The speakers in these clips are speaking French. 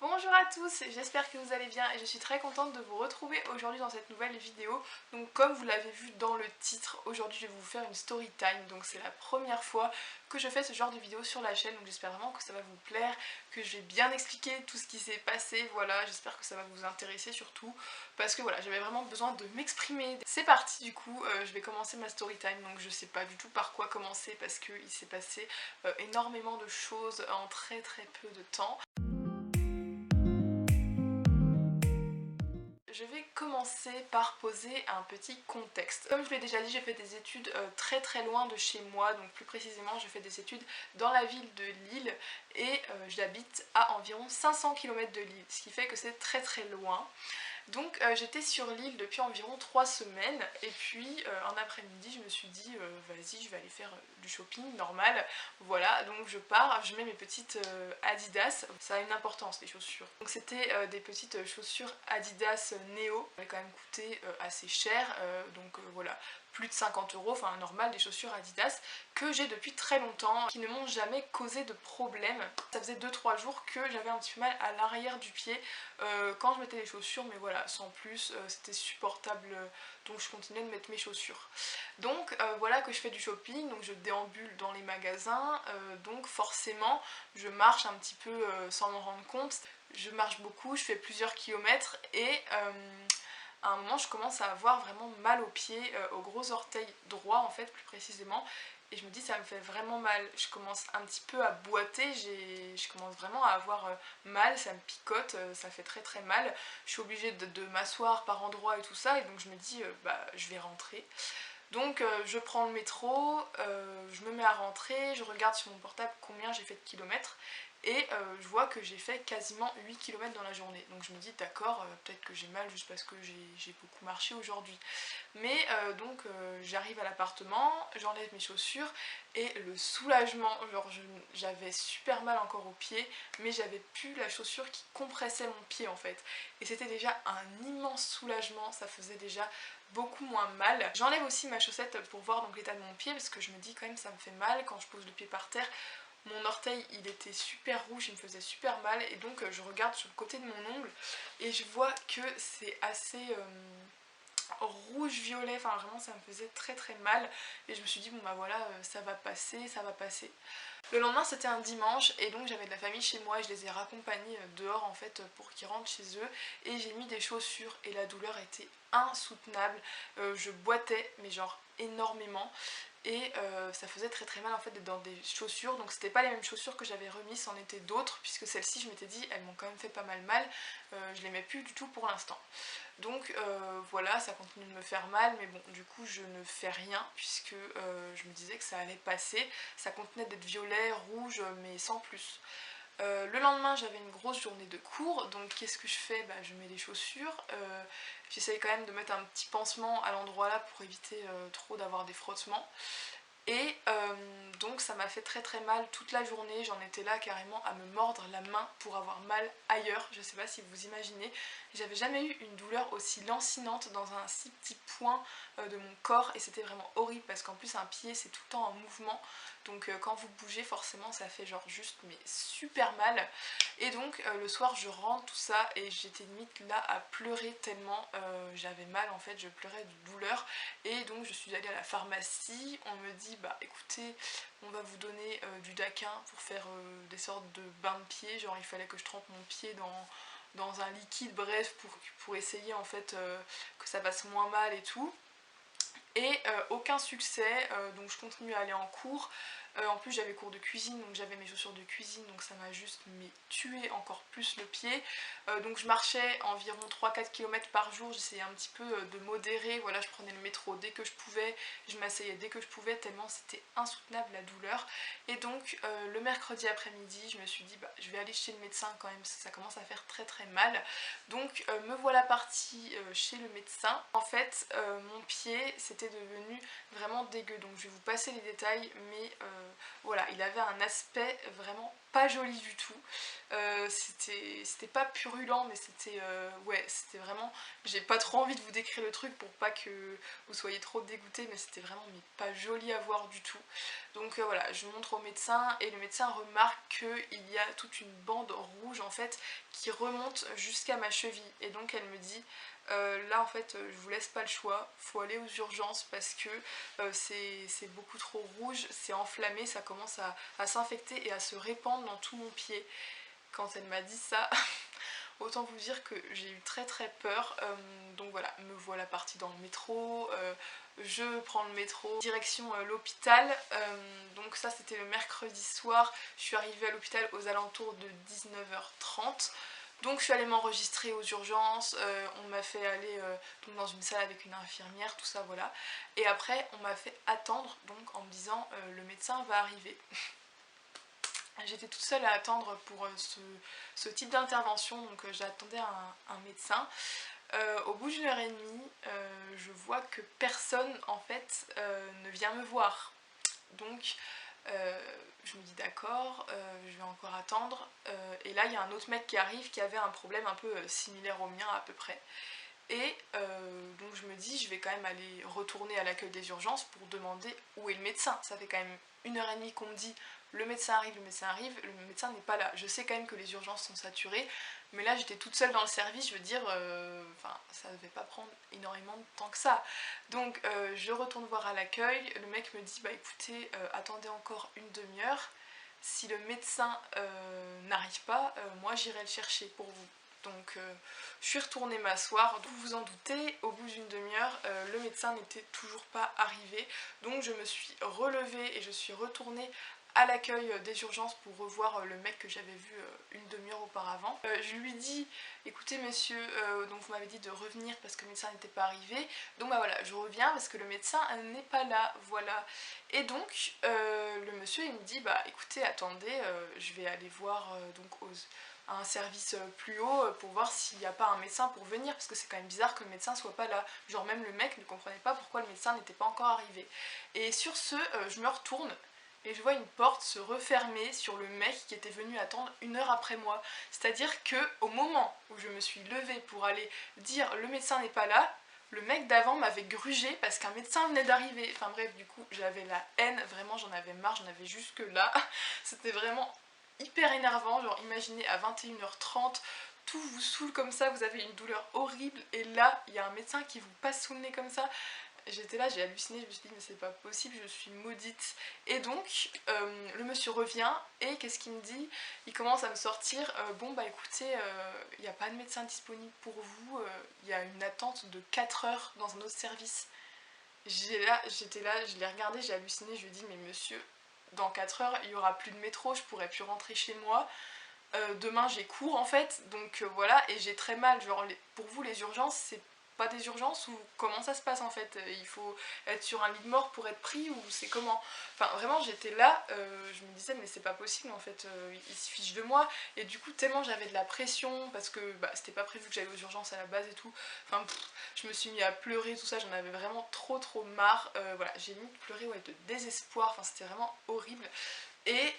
Bonjour à tous, j'espère que vous allez bien et je suis très contente de vous retrouver aujourd'hui dans cette nouvelle vidéo. Donc comme vous l'avez vu dans le titre, aujourd'hui je vais vous faire une story time. Donc c'est la première fois que je fais ce genre de vidéo sur la chaîne, donc j'espère vraiment que ça va vous plaire, que je vais bien expliquer tout ce qui s'est passé. Voilà, j'espère que ça va vous intéresser surtout parce que voilà, j'avais vraiment besoin de m'exprimer. C'est parti du coup, je vais commencer ma story time. Donc je sais pas du tout par quoi commencer parce qu'il s'est passé énormément de choses en très peu de temps. Je vais commencer par poser un petit contexte. Comme je l'ai déjà dit, j'ai fait des études très loin de chez moi, donc plus précisément je fais des études dans la ville de Lille et j'habite à environ 500 km de Lille, ce qui fait que c'est très loin. Donc j'étais sur l'île depuis environ 3 semaines et puis un après-midi je me suis dit vas-y je vais aller faire du shopping normal. Voilà, donc je pars, je mets mes petites Adidas, ça a une importance les chaussures. Donc c'était des petites chaussures Adidas Neo, ça avait quand même coûté assez cher, donc voilà, plus de 50 €, enfin normal, des chaussures Adidas que j'ai depuis très longtemps, qui ne m'ont jamais causé de problème. Ça faisait 2-3 jours que j'avais un petit peu mal à l'arrière du pied quand je mettais les chaussures, mais voilà, sans plus, c'était supportable, donc je continuais de mettre mes chaussures. Donc voilà que je fais du shopping, donc je déambule dans les magasins, donc forcément je marche un petit peu sans m'en rendre compte. Je marche beaucoup, je fais plusieurs kilomètres et à un moment je commence à avoir vraiment mal aux pieds, au gros orteil droit en fait plus précisément, et je me dis ça me fait vraiment mal, je commence un petit peu à boiter, je commence vraiment à avoir mal, ça me picote, ça fait très mal, je suis obligée de m'asseoir par endroits et tout ça, et donc je me dis bah je vais rentrer. Donc je prends le métro, je me mets à rentrer, je regarde sur mon portable combien j'ai fait de kilomètres et je vois que j'ai fait quasiment 8 km dans la journée. Donc je me dis d'accord, peut-être que j'ai mal juste parce que j'ai beaucoup marché aujourd'hui. Mais j'arrive à l'appartement, j'enlève mes chaussures et le soulagement, genre j'avais super mal encore au pied, mais j'avais plus la chaussure qui compressait mon pied en fait. Et c'était déjà un immense soulagement, ça faisait déjà beaucoup moins mal. J'enlève aussi ma chaussette pour voir donc l'état de mon pied parce que je me dis quand même ça me fait mal quand je pose le pied par terre. Mon orteil il était super rouge, il me faisait super mal et donc je regarde sur le côté de mon ongle et je vois que c'est assez rouge-violet, enfin vraiment ça me faisait très mal et je me suis dit bon bah voilà ça va passer, ça va passer. Le lendemain c'était un dimanche et donc j'avais de la famille chez moi et je les ai raccompagnés dehors en fait pour qu'ils rentrent chez eux et j'ai mis des chaussures et la douleur était insoutenable, je boitais mais genre énormément et ça faisait très mal en fait d'être dans des chaussures, donc c'était pas les mêmes chaussures que j'avais remises, c'en était d'autres puisque celles-ci je m'étais dit elles m'ont quand même fait pas mal, je les mets plus du tout pour l'instant. Donc voilà, ça continue de me faire mal, mais bon, du coup je ne fais rien puisque je me disais que ça allait passer. Ça contenait d'être violet, rouge, mais sans plus. Le lendemain j'avais une grosse journée de cours, donc qu'est-ce que je fais? Bah, je mets les chaussures, j'essaye quand même de mettre un petit pansement à l'endroit là pour éviter trop d'avoir des frottements. Et donc ça m'a fait très mal toute la journée, j'en étais là carrément à me mordre la main pour avoir mal ailleurs, je sais pas si vous imaginez, j'avais jamais eu une douleur aussi lancinante dans un si petit point de mon corps et c'était vraiment horrible parce qu'en plus un pied c'est tout le temps en mouvement, donc quand vous bougez forcément ça fait genre juste mais super mal. Et donc le soir je rentre tout ça et j'étais limite là à pleurer tellement j'avais mal en fait, je pleurais de douleur et donc je suis allée à la pharmacie, on me dit bah écoutez on va vous donner du Daquin pour faire des sortes de bains de pied, genre il fallait que je trempe mon pied dans un liquide, bref pour essayer en fait que ça passe moins mal et tout. Et aucun succès, donc je continue à aller en cours. En plus j'avais cours de cuisine, donc j'avais mes chaussures de cuisine, donc ça m'a juste tué encore plus le pied. Donc je marchais environ 3-4 km par jour, j'essayais un petit peu de modérer, voilà, je prenais le métro dès que je pouvais, je m'asseyais dès que je pouvais, tellement c'était insoutenable la douleur. Et donc le mercredi après-midi, je me suis dit bah je vais aller chez le médecin quand même, ça commence à faire très mal. Donc me voilà partie chez le médecin. En fait mon pied c'était devenu vraiment dégueu, donc je vais vous passer les détails, mais voilà, il avait un aspect vraiment pas joli du tout. C'était pas purulent, mais c'était ouais, c'était vraiment, j'ai pas trop envie de vous décrire le truc pour pas que vous soyez trop dégoûtés, mais c'était vraiment mais pas joli à voir du tout. Donc voilà, je montre au médecin et le médecin remarque qu'il y a toute une bande rouge en fait qui remonte jusqu'à ma cheville, et donc elle me dit là en fait je vous laisse pas le choix, faut aller aux urgences parce que c'est beaucoup trop rouge, c'est enflammé, ça commence à s'infecter et à se répandre dans tout mon pied. Quand elle m'a dit ça, autant vous dire que j'ai eu très très peur. Donc voilà, me voilà partie dans le métro, je prends le métro, direction l'hôpital. Donc ça c'était le mercredi soir, je suis arrivée à l'hôpital aux alentours de 19h30. Donc je suis allée m'enregistrer aux urgences, on m'a fait aller donc dans une salle avec une infirmière, tout ça voilà. Et après on m'a fait attendre donc en me disant le médecin va arriver. J'étais toute seule à attendre pour ce type d'intervention, donc j'attendais un médecin. Au bout d'une heure et demie, je vois que personne en fait ne vient me voir. Donc je me dis d'accord, je vais encore attendre. Et là il y a un autre mec qui arrive qui avait un problème un peu similaire au mien à peu près. Et donc je me dis je vais quand même aller retourner à l'accueil des urgences pour demander où est le médecin. Ça fait quand même une heure et demie qu'on me dit le médecin arrive, le médecin n'est pas là. Je sais quand même que les urgences sont saturées, mais là j'étais toute seule dans le service, je veux dire, enfin ça ne devait pas prendre énormément de temps que ça. Donc je retourne voir à l'accueil, le mec me dit bah écoutez, attendez encore une demi-heure, si le médecin n'arrive pas, moi j'irai le chercher pour vous. Donc je suis retournée m'asseoir, vous vous en doutez, au bout d'une demi-heure, le médecin n'était toujours pas arrivé. Donc je me suis relevée et je suis retournée à l'accueil des urgences pour revoir le mec que j'avais vu une demi-heure auparavant. Je lui dis, écoutez monsieur, donc vous m'avez dit de revenir parce que le médecin n'était pas arrivé, donc bah voilà, je reviens parce que le médecin n'est pas là, voilà. Et donc le monsieur il me dit, bah écoutez, attendez, je vais aller voir donc à un service plus haut pour voir s'il n'y a pas un médecin pour venir, parce que c'est quand même bizarre que le médecin soit pas là. Genre même le mec ne comprenait pas pourquoi le médecin n'était pas encore arrivé. Et sur ce, je me retourne et je vois une porte se refermer sur le mec qui était venu attendre une heure après moi. C'est-à-dire que au moment où je me suis levée pour aller dire le médecin n'est pas là, le mec d'avant m'avait grugé parce qu'un médecin venait d'arriver. Enfin bref, du coup j'avais la haine, vraiment j'en avais marre, j'en avais jusque là. C'était vraiment hyper énervant, genre imaginez à 21h30, tout vous saoule comme ça, vous avez une douleur horrible et là il y a un médecin qui vous passe sous le nez comme ça. J'étais là, j'ai halluciné, je me suis dit mais c'est pas possible, je suis maudite. Et donc le monsieur revient et qu'est-ce qu'il me dit? Il commence à me sortir, bon bah écoutez, il n'y a pas de médecin disponible pour vous, il y a une attente de 4 heures dans un autre service. J'étais là, je l'ai regardé, j'ai halluciné, je lui ai dit mais monsieur, dans 4 heures il y aura plus de métro, je pourrai plus rentrer chez moi. Demain j'ai cours en fait, donc voilà, et j'ai très mal, genre pour vous les urgences c'est pas des urgences ou comment ça se passe en fait? Il faut être sur un lit de mort pour être pris ou c'est comment? Enfin vraiment j'étais là, je me disais mais c'est pas possible en fait, il se fiche de moi, et du coup tellement j'avais de la pression parce que bah, c'était pas prévu que j'aille aux urgences à la base et tout, enfin je me suis mis à pleurer tout ça, j'en avais vraiment trop marre, voilà j'ai mis de pleurer ouais, de désespoir, enfin c'était vraiment horrible. Et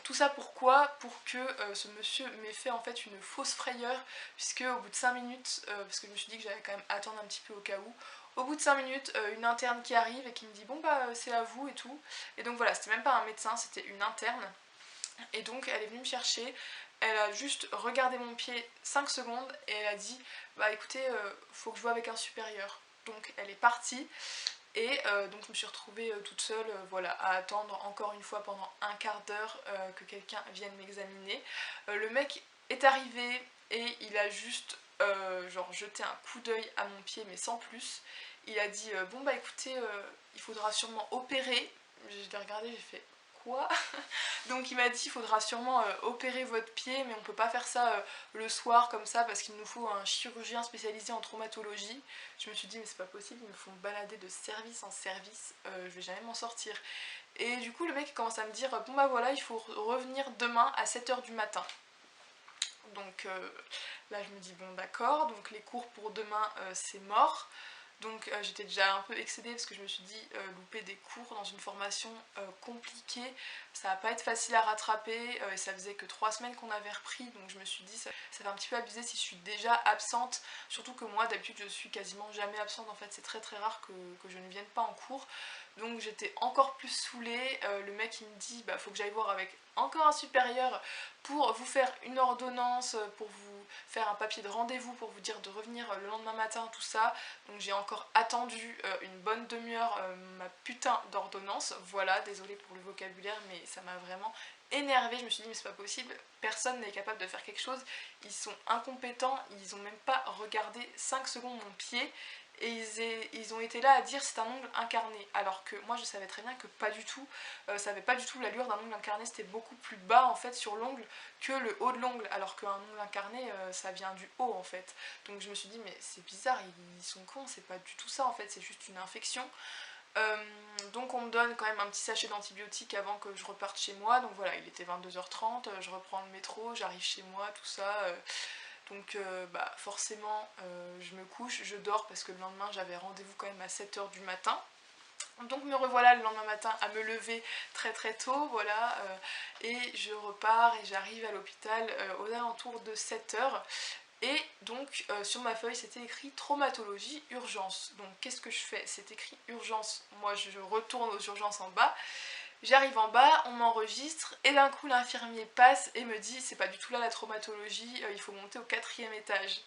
tout ça pourquoi? Pour que ce monsieur m'ait fait en fait une fausse frayeur, puisque au bout de 5 minutes, parce que je me suis dit que j'allais quand même attendre un petit peu au cas où, au bout de 5 minutes, une interne qui arrive et qui me dit bon bah c'est à vous et tout. Et donc voilà, c'était même pas un médecin, c'était une interne. Et donc elle est venue me chercher, elle a juste regardé mon pied 5 secondes et elle a dit bah écoutez, faut que je voie avec un supérieur. Donc elle est partie. Et donc je me suis retrouvée toute seule voilà, à attendre encore une fois pendant un quart d'heure que quelqu'un vienne m'examiner. Le mec est arrivé et il a juste genre jeté un coup d'œil à mon pied mais sans plus. Il a dit bon bah écoutez il faudra sûrement opérer. Je l'ai regardé, j'ai fait quoi? Donc il m'a dit il faudra sûrement opérer votre pied, mais on peut pas faire ça le soir comme ça parce qu'il nous faut un chirurgien spécialisé en traumatologie. Je me suis dit mais c'est pas possible, ils me font balader de service en service, je vais jamais m'en sortir. Et du coup le mec commence à me dire bon bah voilà il faut revenir demain à 7h du matin. Donc là je me dis bon d'accord, donc les cours pour demain c'est mort. Donc j'étais déjà un peu excédée parce que je me suis dit louper des cours dans une formation compliquée, ça va pas être facile à rattraper, et ça faisait que 3 semaines qu'on avait repris, donc je me suis dit ça fait un petit peu abusé si je suis déjà absente, surtout que moi d'habitude je suis quasiment jamais absente, en fait c'est très très rare que je ne vienne pas en cours. Donc j'étais encore plus saoulée, le mec il me dit bah faut que j'aille voir avec encore un supérieur pour vous faire une ordonnance, pour vous faire un papier de rendez-vous, pour vous dire de revenir le lendemain matin, tout ça. Donc j'ai encore attendu une bonne demi-heure ma putain d'ordonnance. Voilà, désolée pour le vocabulaire, mais ça m'a vraiment énervée. Je me suis dit mais c'est pas possible, personne n'est capable de faire quelque chose. Ils sont incompétents, ils ont même pas regardé 5 secondes mon pied. Et ils ont été là à dire c'est un ongle incarné, alors que moi je savais très bien que pas du tout, ça avait pas du tout l'allure d'un ongle incarné, c'était beaucoup plus bas en fait sur l'ongle que le haut de l'ongle, alors qu'un ongle incarné ça vient du haut en fait. Donc je me suis dit mais c'est bizarre, ils sont cons, c'est pas du tout ça en fait, c'est juste une infection. Donc on me donne quand même un petit sachet d'antibiotiques avant que je reparte chez moi, donc voilà, il était 22h30, je reprends le métro, j'arrive chez moi, tout ça. Donc bah, forcément je me couche, je dors parce que le lendemain j'avais rendez-vous quand même à 7h du matin. Donc me revoilà le lendemain matin à me lever très très tôt, voilà, et je repars et j'arrive à l'hôpital aux alentours de 7h. Et donc sur ma feuille c'était écrit traumatologie urgence. Donc qu'est-ce que je fais? C'est écrit urgence, moi je retourne aux urgences en bas. J'arrive en bas, on m'enregistre et d'un coup l'infirmier passe et me dit c'est pas du tout là la traumatologie, il faut monter au 4e étage.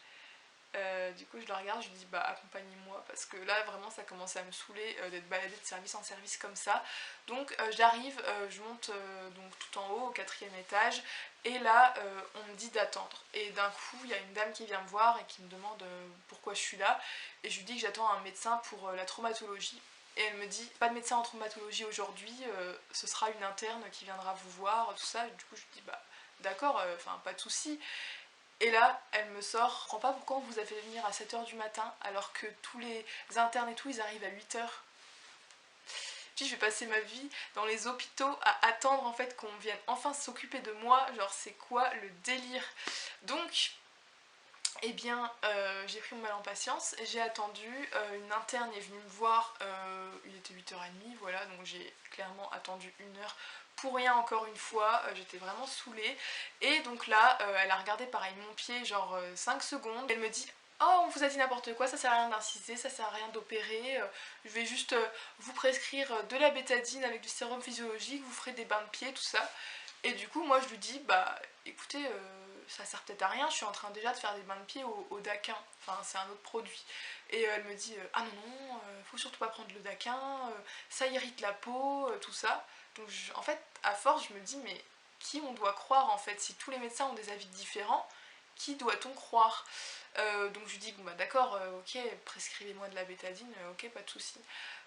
Du coup je le regarde, je lui dis bah accompagnez-moi parce que là vraiment ça commençait à me saouler d'être baladée de service en service comme ça. Donc j'arrive, je monte donc tout en haut au 4e étage et là on me dit d'attendre. Et d'un coup il y a une dame qui vient me voir et qui me demande pourquoi je suis là et je lui dis que j'attends un médecin pour la traumatologie. Et elle me dit pas de médecin en traumatologie aujourd'hui, ce sera une interne qui viendra vous voir, tout ça. Du coup je lui dis bah d'accord, enfin pas de souci. Et là, elle me sort, je comprends pas pourquoi vous avez fait venir à 7h du matin alors que tous les internes et tout, ils arrivent à 8h. Puis je vais passer ma vie dans les hôpitaux à attendre en fait qu'on vienne enfin s'occuper de moi, genre c'est quoi le délire? Donc, eh bien, j'ai pris mon mal en patience, j'ai attendu, une interne est venue me voir, il était 8h30, voilà, donc j'ai clairement attendu 1 heure pour rien encore une fois, j'étais vraiment saoulée. Et donc là, elle a regardé pareil mon pied, genre 5 secondes, elle me dit oh, on vous a dit n'importe quoi, ça sert à rien d'inciser, ça sert à rien d'opérer, je vais juste vous prescrire de la bétadine avec du sérum physiologique, vous ferez des bains de pied, tout ça. Et du coup, moi je lui dis, bah écoutez, ça sert peut-être à rien, je suis en train déjà de faire des bains de pied au Daquin, enfin c'est un autre produit. Et elle me dit, ah non, non, faut surtout pas prendre le Daquin, ça irrite la peau, tout ça. Donc en fait, à force, je me dis, mais qui on doit croire en fait? Si tous les médecins ont des avis différents, qui doit-on croire? Donc je lui dis bon bah d'accord, ok, prescrivez-moi de la bétadine, ok, pas de souci.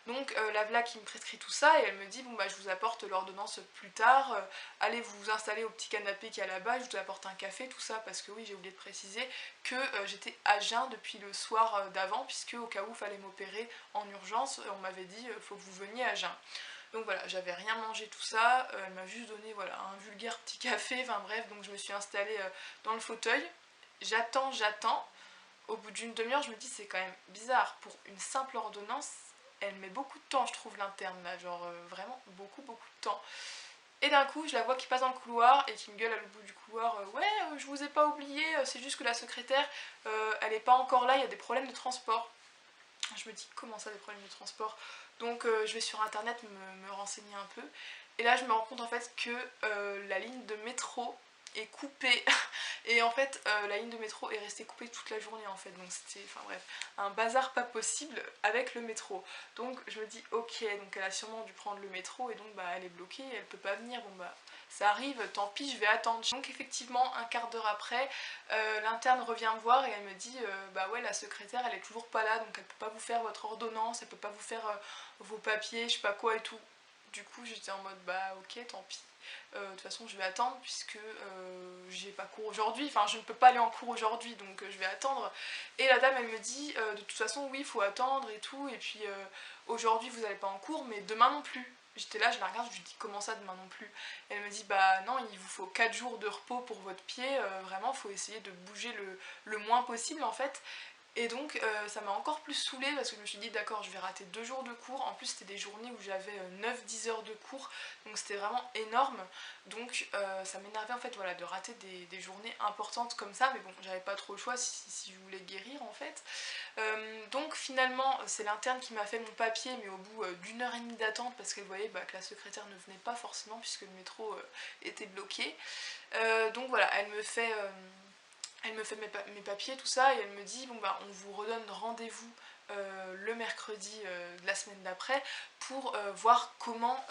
Donc la Vla qui me prescrit tout ça et elle me dit bon bah je vous apporte l'ordonnance plus tard, allez vous installer au petit canapé qui est là-bas, je vous apporte un café, tout ça, parce que oui j'ai oublié de préciser que j'étais à jeun depuis le soir d'avant, puisque au cas où il fallait m'opérer en urgence, on m'avait dit faut que vous veniez à jeun. Donc voilà, j'avais rien mangé tout ça, elle m'a juste donné voilà, un vulgaire petit café, enfin bref, donc je me suis installée dans le fauteuil, j'attends. Au bout d'une demi-heure, je me dis c'est quand même bizarre, pour une simple ordonnance, elle met beaucoup de temps, je trouve, l'interne là, genre vraiment beaucoup de temps. Et d'un coup, je la vois qui passe dans le couloir et qui me gueule à l'autre bout du couloir, ouais, je vous ai pas oublié, c'est juste que la secrétaire, elle est pas encore là, il y a des problèmes de transport. Je me dis comment ça, des problèmes de transport? Donc je vais sur internet me renseigner un peu. Et là, je me rends compte en fait que la ligne de métro est coupée. Et en fait, la ligne de métro est restée coupée toute la journée en fait. Donc c'était, enfin bref, un bazar pas possible avec le métro. Donc je me dis, ok, donc elle a sûrement dû prendre le métro et donc bah elle est bloquée, elle peut pas venir. Bon bah ça arrive, tant pis, je vais attendre. Donc effectivement, un quart d'heure après, l'interne revient me voir et elle me dit, bah ouais, la secrétaire elle est toujours pas là, donc elle peut pas vous faire votre ordonnance, elle peut pas vous faire vos papiers, je sais pas quoi et tout. Du coup j'étais en mode bah ok, tant pis. De toute façon je vais attendre puisque j'ai pas cours aujourd'hui, enfin je ne peux pas aller en cours aujourd'hui, donc je vais attendre. Et la dame elle me dit de toute façon oui il faut attendre et tout, et puis aujourd'hui vous n'allez pas en cours mais demain non plus. J'étais là, je la regarde, je lui dis comment ça demain non plus? Elle me dit bah non, il vous faut 4 jours de repos pour votre pied, vraiment il faut essayer de bouger le moins possible en fait. Et donc ça m'a encore plus saoulée parce que je me suis dit d'accord, je vais rater 2 jours de cours. En plus c'était des journées où j'avais 9-10 heures de cours, donc c'était vraiment énorme. Donc ça m'énervait en fait, voilà, de rater des journées importantes comme ça, mais bon, j'avais pas trop le choix si je voulais guérir en fait. Donc finalement c'est l'interne qui m'a fait mon papier, mais au bout d'1 heure et demie d'attente parce qu'elle voyait que la secrétaire ne venait pas forcément puisque le métro était bloqué. Donc voilà, elle me fait mes papiers, tout ça, et elle me dit bon bah on vous redonne rendez-vous le mercredi de la semaine d'après pour voir comment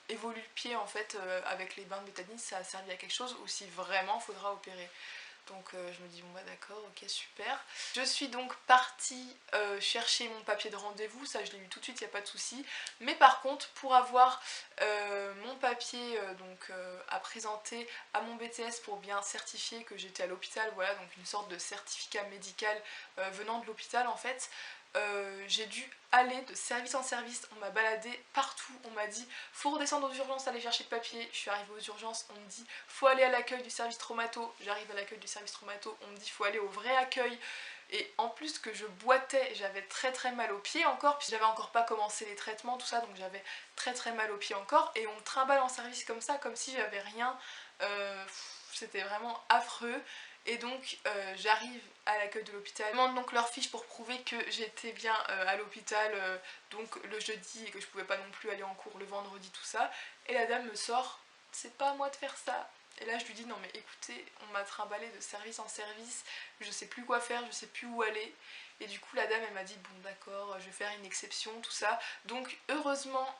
évolue le pied en fait avec les bains de bétadine, si ça a servi à quelque chose ou si vraiment faudra opérer. Donc je me dis bon bah d'accord, ok super. Je suis donc partie chercher mon papier de rendez-vous, ça je l'ai eu tout de suite, il n'y a pas de souci. Mais par contre pour avoir mon papier à présenter à mon BTS pour bien certifier que j'étais à l'hôpital, voilà, donc une sorte de certificat médical venant de l'hôpital en fait, j'ai dû aller de service en service, on m'a baladé partout, on m'a dit faut redescendre aux urgences, aller chercher le papier, je suis arrivée aux urgences, on me dit faut aller à l'accueil du service traumato, j'arrive à l'accueil du service traumato, on me dit faut aller au vrai accueil, et en plus que je boitais, j'avais très très mal aux pieds encore, puis j'avais encore pas commencé les traitements, tout ça, donc j'avais très très mal aux pieds encore, et on me trimballe en service comme ça, comme si j'avais rien, c'était vraiment affreux. Et donc j'arrive à l'accueil de l'hôpital, je demande donc leur fiche pour prouver que j'étais bien à l'hôpital donc le jeudi et que je pouvais pas non plus aller en cours le vendredi, tout ça. Et la dame me sort c'est pas à moi de faire ça. Et là je lui dis non mais écoutez, on m'a trimballé de service en service, je sais plus quoi faire, je sais plus où aller. Et du coup la dame elle m'a dit bon d'accord, je vais faire une exception, tout ça. Donc heureusement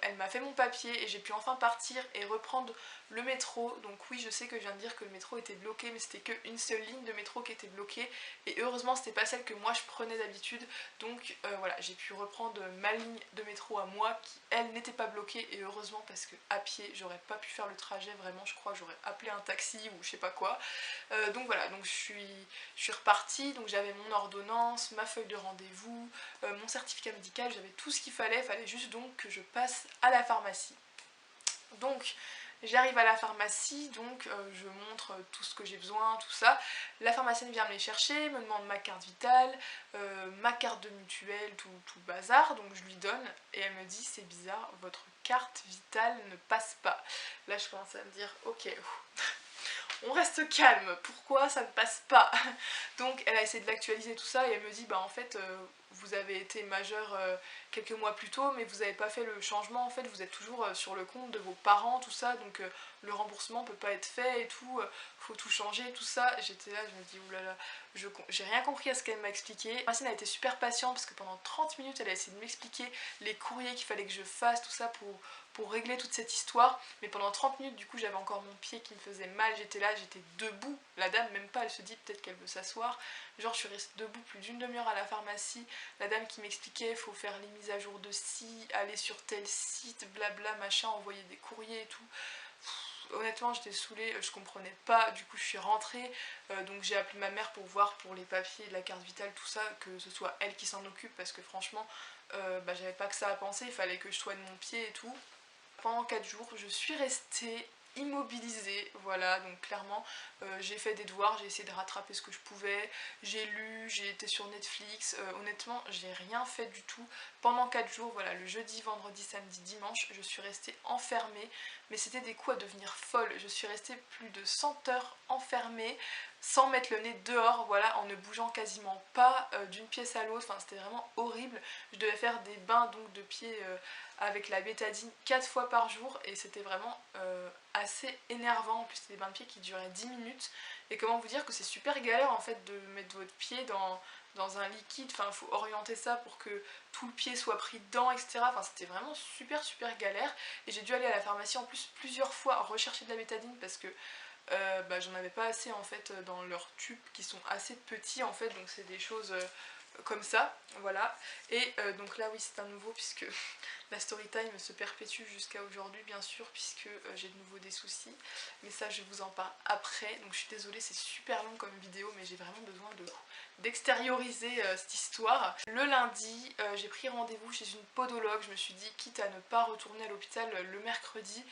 elle m'a fait mon papier et j'ai pu enfin partir et reprendre le métro. Donc oui je sais que je viens de dire que le métro était bloqué, mais c'était qu'une seule ligne de métro qui était bloquée. Et heureusement c'était pas celle que moi je prenais d'habitude. Donc voilà, j'ai pu reprendre ma ligne de métro à moi qui elle n'était pas bloquée. Et heureusement parce que à pied j'aurais pas pu faire le trajet, vraiment je crois j'aurais appelé un taxi ou je sais pas quoi. Donc voilà, donc je suis repartie, donc j'avais mon ordonnance, ma feuille de rendez-vous, mon certificat médical, j'avais tout ce qu'il fallait juste donc que je passe à la pharmacie. Donc j'arrive à la pharmacie, donc je montre tout ce que j'ai besoin, tout ça. La pharmacienne vient me les chercher, me demande ma carte vitale, ma carte de mutuelle, tout le bazar, donc je lui donne et elle me dit c'est bizarre, votre carte vitale ne passe pas. Là je commence à me dire ok, on reste calme, pourquoi ça ne passe pas? Donc elle a essayé de l'actualiser tout ça et elle me dit bah en fait vous avez été majeur quelques mois plus tôt mais vous n'avez pas fait le changement, en fait vous êtes toujours sur le compte de vos parents, tout ça, donc le remboursement peut pas être fait et tout, faut tout changer, tout ça. J'étais là, je me dis oulala, j'ai rien compris à ce qu'elle m'a expliqué. Francine a été super patiente parce que pendant 30 minutes elle a essayé de m'expliquer les courriers qu'il fallait que je fasse, tout ça pour régler toute cette histoire, mais pendant 30 minutes du coup j'avais encore mon pied qui me faisait mal, j'étais là, j'étais debout, la dame même pas, elle se dit peut-être qu'elle veut s'asseoir, genre je suis restée debout plus d'une demi-heure à la pharmacie, la dame qui m'expliquait faut faire les mises à jour de ci, aller sur tel site, blabla machin, envoyer des courriers et tout. Honnêtement j'étais saoulée, je comprenais pas, du coup je suis rentrée, donc j'ai appelé ma mère pour voir pour les papiers, la carte vitale, tout ça, que ce soit elle qui s'en occupe parce que franchement j'avais pas que ça à penser, il fallait que je soigne mon pied et tout. Pendant 4 jours, je suis restée immobilisée, voilà, donc clairement j'ai fait des devoirs, j'ai essayé de rattraper ce que je pouvais, j'ai lu, j'ai été sur Netflix, honnêtement j'ai rien fait du tout pendant 4 jours, voilà, le jeudi, vendredi, samedi, dimanche, je suis restée enfermée, mais c'était des coups à devenir folle, je suis restée plus de 100 heures enfermée, sans mettre le nez dehors, voilà, en ne bougeant quasiment pas d'une pièce à l'autre, enfin c'était vraiment horrible, je devais faire des bains donc de pieds avec la bétadine 4 fois par jour et c'était vraiment assez énervant. En plus c'était des bains de pieds qui duraient 10 minutes et comment vous dire que c'est super galère en fait de mettre votre pied dans un liquide, enfin il faut orienter ça pour que tout le pied soit pris dedans, etc. Enfin c'était vraiment super galère et j'ai dû aller à la pharmacie en plus plusieurs fois rechercher de la bétadine parce que j'en avais pas assez en fait dans leurs tubes qui sont assez petits en fait, donc c'est des choses comme ça, voilà. Et donc là oui c'est un nouveau puisque la story time se perpétue jusqu'à aujourd'hui bien sûr, puisque j'ai de nouveau des soucis, mais ça je vous en parle après. Donc je suis désolée, c'est super long comme vidéo, mais j'ai vraiment besoin d'extérioriser cette histoire. Le lundi, j'ai pris rendez-vous chez une podologue. Je me suis dit, quitte à ne pas retourner à l'hôpital le mercredi,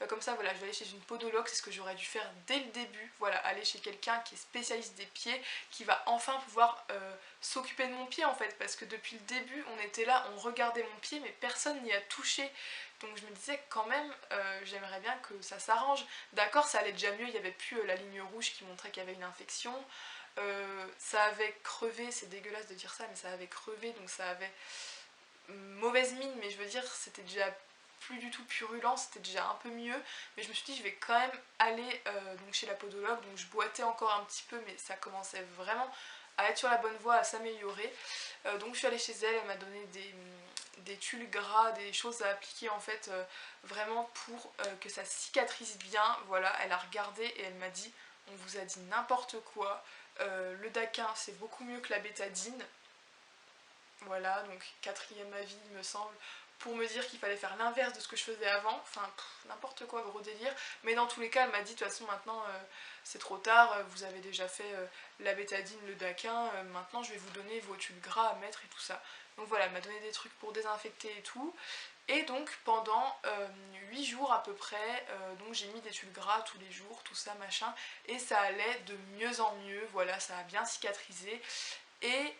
comme ça voilà, je vais aller chez une podologue, c'est ce que j'aurais dû faire dès le début, voilà, aller chez quelqu'un qui est spécialiste des pieds, qui va enfin pouvoir s'occuper de mon pied en fait, parce que depuis le début on était là, on regardait mon pied mais personne n'y a touché. Donc je me disais quand même, j'aimerais bien que ça s'arrange. D'accord, ça allait déjà mieux, il n'y avait plus la ligne rouge qui montrait qu'il y avait une infection. Ça avait crevé, c'est dégueulasse de dire ça, mais ça avait crevé, donc ça avait mauvaise mine, mais je veux dire, c'était déjà plus du tout purulent, c'était déjà un peu mieux, mais je me suis dit je vais quand même aller donc chez la podologue, donc je boitais encore un petit peu, mais ça commençait vraiment à être sur la bonne voie, à s'améliorer. Donc je suis allée chez elle, elle m'a donné des tulles gras, des choses à appliquer en fait, vraiment pour que ça cicatrise bien. Voilà, elle a regardé et elle m'a dit, on vous a dit n'importe quoi, le Daquin c'est beaucoup mieux que la bétadine. Voilà, donc quatrième avis il me semble, pour me dire qu'il fallait faire l'inverse de ce que je faisais avant, enfin n'importe quoi, gros délire. Mais dans tous les cas elle m'a dit de toute façon maintenant c'est trop tard, vous avez déjà fait la bétadine, le Daquin, maintenant je vais vous donner vos tubes gras à mettre et tout ça. Donc voilà, elle m'a donné des trucs pour désinfecter et tout. Et donc pendant 8 jours à peu près, donc j'ai mis des tuiles gras tous les jours, tout ça machin, et ça allait de mieux en mieux, voilà, ça a bien cicatrisé. Et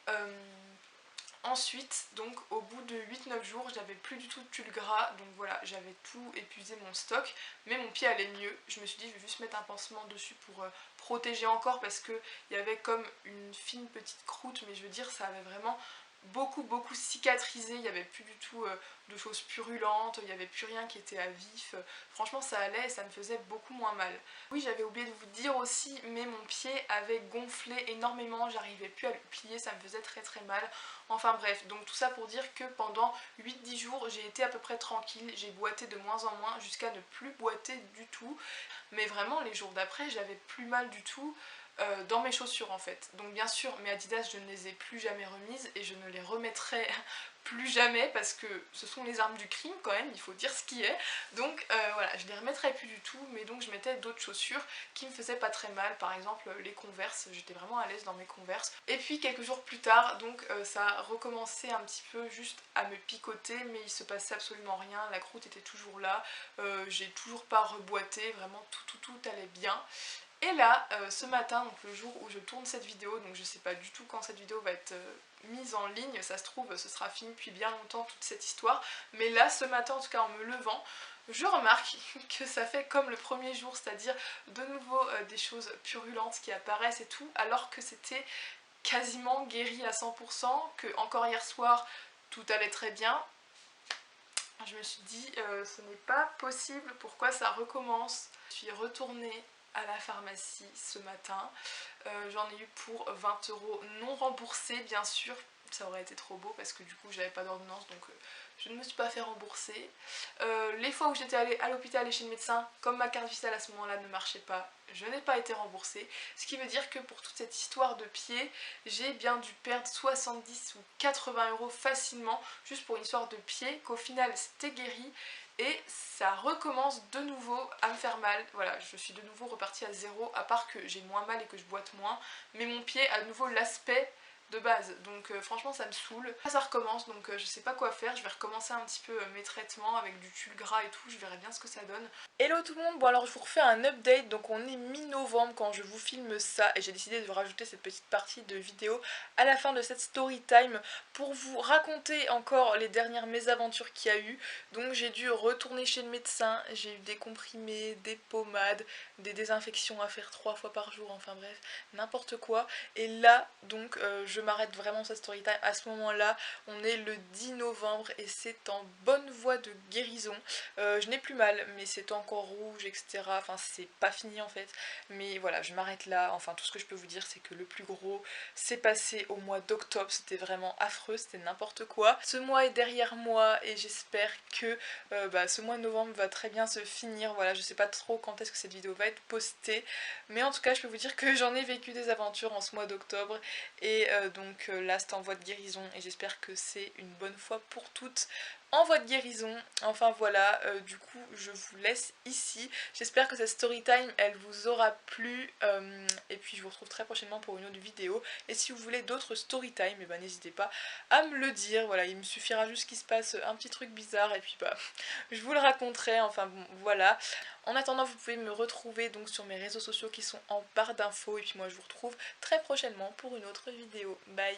ensuite, donc au bout de 8-9 jours, j'avais plus du tout de tulle gras, donc voilà, j'avais tout épuisé mon stock, mais mon pied allait mieux. Je me suis dit, je vais juste mettre un pansement dessus pour protéger encore, parce qu'il y avait comme une fine petite croûte, mais je veux dire, ça avait vraiment beaucoup cicatrisé, il n'y avait plus du tout de choses purulentes, il n'y avait plus rien qui était à vif, franchement ça allait et ça me faisait beaucoup moins mal. Oui, j'avais oublié de vous dire aussi, mais mon pied avait gonflé énormément, j'arrivais plus à le plier, ça me faisait très mal. Enfin bref, donc tout ça pour dire que pendant 8-10 jours j'ai été à peu près tranquille, j'ai boité de moins en moins jusqu'à ne plus boiter du tout, mais vraiment les jours d'après j'avais plus mal du tout dans mes chaussures en fait. Donc bien sûr mes Adidas je ne les ai plus jamais remises et je ne les remettrai plus jamais parce que ce sont les armes du crime quand même, il faut dire ce qui est. Donc voilà, je les remettrai plus du tout, mais donc je mettais d'autres chaussures qui me faisaient pas très mal, par exemple les Converse, j'étais vraiment à l'aise dans mes Converse. Et puis quelques jours plus tard, donc ça a recommencé un petit peu juste à me picoter, mais il se passait absolument rien, la croûte était toujours là, j'ai toujours pas reboité, vraiment tout allait bien. Et là, ce matin, donc le jour où je tourne cette vidéo, donc je sais pas du tout quand cette vidéo va être mise en ligne, ça se trouve ce sera fini depuis bien longtemps toute cette histoire, mais là ce matin en tout cas en me levant, je remarque que ça fait comme le premier jour, c'est-à-dire de nouveau des choses purulentes qui apparaissent et tout, alors que c'était quasiment guéri à 100%, que encore hier soir tout allait très bien. Je me suis dit ce n'est pas possible, pourquoi ça recommence. Je suis retournée à la pharmacie ce matin, j'en ai eu pour 20 € non remboursés bien sûr, ça aurait été trop beau parce que du coup j'avais pas d'ordonnance donc je ne me suis pas fait rembourser. Les fois où j'étais allée à l'hôpital et chez le médecin, comme ma carte vitale à ce moment là ne marchait pas, je n'ai pas été remboursée, ce qui veut dire que pour toute cette histoire de pied, j'ai bien dû perdre 70 ou 80 € facilement juste pour une histoire de pied, qu'au final c'était guéri. Et ça recommence de nouveau à me faire mal, voilà, je suis de nouveau repartie à zéro, à part que j'ai moins mal et que je boite moins, mais mon pied a de nouveau l'aspect de base, donc franchement ça me saoule. Ça recommence, donc je sais pas quoi faire, je vais recommencer un petit peu mes traitements avec du tulle gras et tout, je verrai bien ce que ça donne. Hello tout le monde, bon alors je vous refais un update, donc on est mi-novembre quand je vous filme ça, et j'ai décidé de rajouter cette petite partie de vidéo à la fin de cette story time pour vous raconter encore les dernières mésaventures qu'il y a eu. Donc j'ai dû retourner chez le médecin, j'ai eu des comprimés, des pommades, des désinfections à faire 3 fois par jour, enfin bref, n'importe quoi. Et là donc je m'arrête vraiment cette story time à ce moment là, on est le 10 novembre et c'est en bonne voie de guérison. Je n'ai plus mal mais c'est encore rouge etc, enfin c'est pas fini en fait, mais voilà je m'arrête là. Enfin tout ce que je peux vous dire c'est que le plus gros s'est passé au mois d'octobre, c'était vraiment affreux, c'était n'importe quoi. Ce mois est derrière moi et j'espère que ce mois de novembre va très bien se finir. Voilà, je sais pas trop quand est-ce que cette vidéo va être postée, mais en tout cas je peux vous dire que j'en ai vécu des aventures en ce mois d'octobre et donc là c'est en voie de guérison et j'espère que c'est une bonne fois pour toutes en voie de guérison. Enfin voilà, du coup je vous laisse ici. J'espère que cette story time elle vous aura plu et puis je vous retrouve très prochainement pour une autre vidéo. Et si vous voulez d'autres story time, et ben n'hésitez pas à me le dire. Voilà, il me suffira juste qu'il se passe un petit truc bizarre et puis bah je vous le raconterai. Enfin bon voilà. En attendant, vous pouvez me retrouver donc sur mes réseaux sociaux qui sont en barre d'infos et puis moi je vous retrouve très prochainement pour une autre vidéo. Bye.